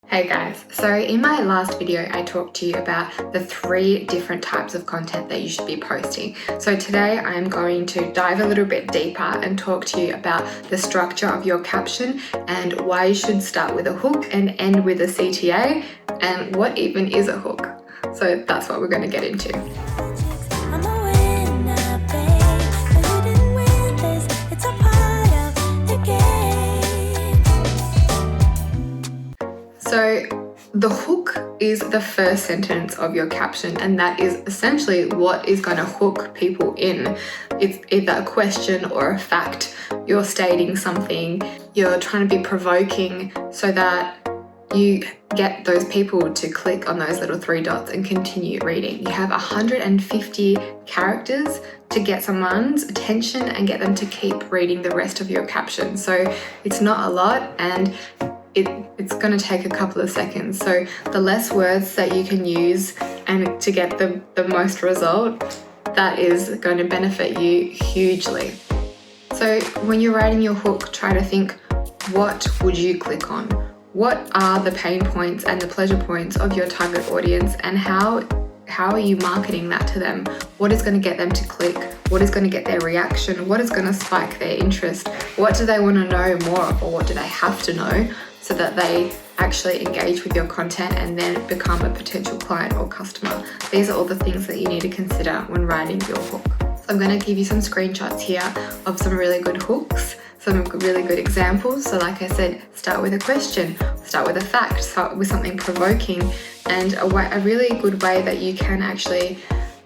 Hey guys, so in my last video I talked to you about the 3 different types of content that you should be posting. So today I'm going to dive a little bit deeper and talk to you about the structure of your caption and why you should start with a hook and end with a CTA and what even is a hook. So that's what we're going to get into. So the hook is the first sentence of your caption, and that is essentially what is going to hook people in. It's either a question or a fact. You're stating something, you're trying to be provoking so that you get those people to click on those little 3 dots and continue reading. You have 150 characters to get someone's attention and get them to keep reading the rest of your caption. So it's not a lot, and it's going to take a couple of seconds. So the less words that you can use and to get the most result, that is going to benefit you hugely. So when you're writing your hook, try to think, what would you click on? What are the pain points and the pleasure points of your target audience, and how are you marketing that to them? What is going to get them to click? What is going to get their reaction? What is going to spike their interest? What do they want to know more of, or what do they have to know so that they actually engage with your content and then become a potential client or customer? These are all the things that you need to consider when writing your hook. So I'm going to give you some screenshots here of some really good hooks, some really good examples. So like I said, start with a question, start with a fact, start with something provoking. And a really good way that you can actually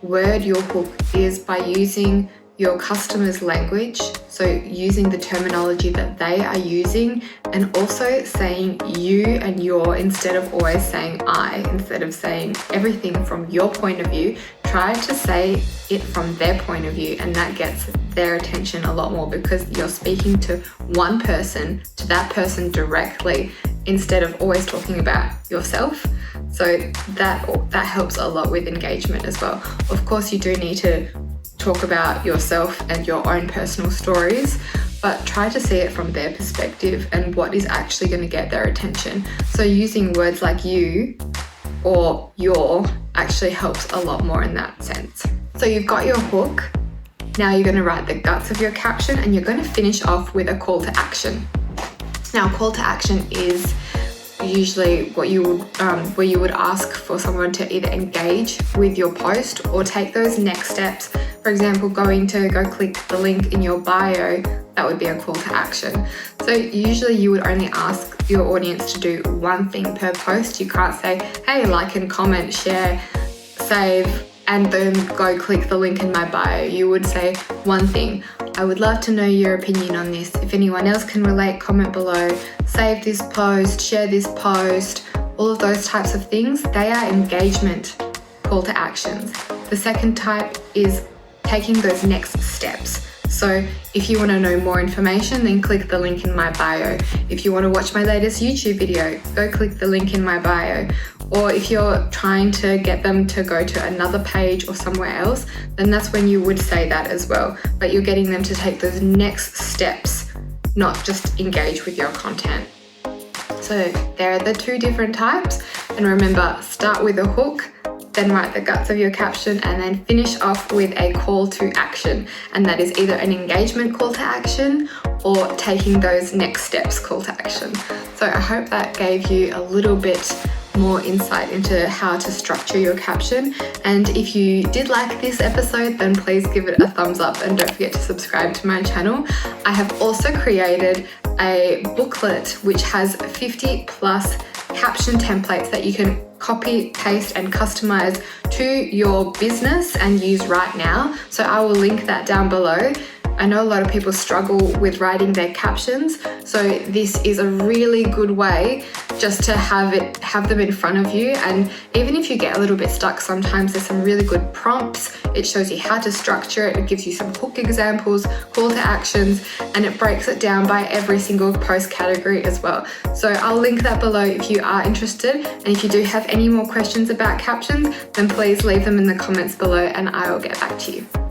word your hook is by using your customer's language, so using the terminology that they are using, and also saying you and your instead of always saying I. Instead of saying everything from your point of view, try to say it from their point of view, and that gets their attention a lot more because you're speaking to one person, to that person directly, instead of always talking about yourself. So that helps a lot with engagement as well. Of course, you do need to talk about yourself and your own personal stories, but try to see it from their perspective and what is actually going to get their attention. So using words like you or your actually helps a lot more in that sense. So you've got your hook. Now you're going to write the guts of your caption, and you're going to finish off with a call to action. Now, call to action is usually what you would where you would ask for someone to either engage with your post or take those next steps. For example, go click the link in your bio, that would be a call to action. So usually you would only ask your audience to do one thing per post. You can't say, hey, like and comment, share, save, and then go click the link in my bio. You would say one thing. I would love to know your opinion on this. If anyone else can relate, comment below. Save this post, share this post, all of those types of things. They are engagement call to actions. The second type is taking those next steps. So if you want to know more information, then click the link in my bio. If you want to watch my latest YouTube video, go click the link in my bio. Or if you're trying to get them to go to another page or somewhere else, then that's when you would say that as well. But you're getting them to take those next steps, not just engage with your content. So there are the 2 different types. And remember, start with a hook, then write the guts of your caption, and then finish off with a call to action. And that is either an engagement call to action or taking those next steps call to action. So I hope that gave you a little bit more insight into how to structure your caption. And if you did like this episode, then please give it a thumbs up and don't forget to subscribe to my channel. I have also created a booklet which has 50 plus caption templates that you can copy, paste and customize to your business and use right now. So I will link that down below. I know a lot of people struggle with writing their captions, so this is a really good way just to have them in front of you. And even if you get a little bit stuck, sometimes there's some really good prompts. It shows you how to structure it. It gives you some hook examples, call to actions, and it breaks it down by every single post category as well. So I'll link that below if you are interested. And if you do have any more questions about captions, then please leave them in the comments below and I will get back to you.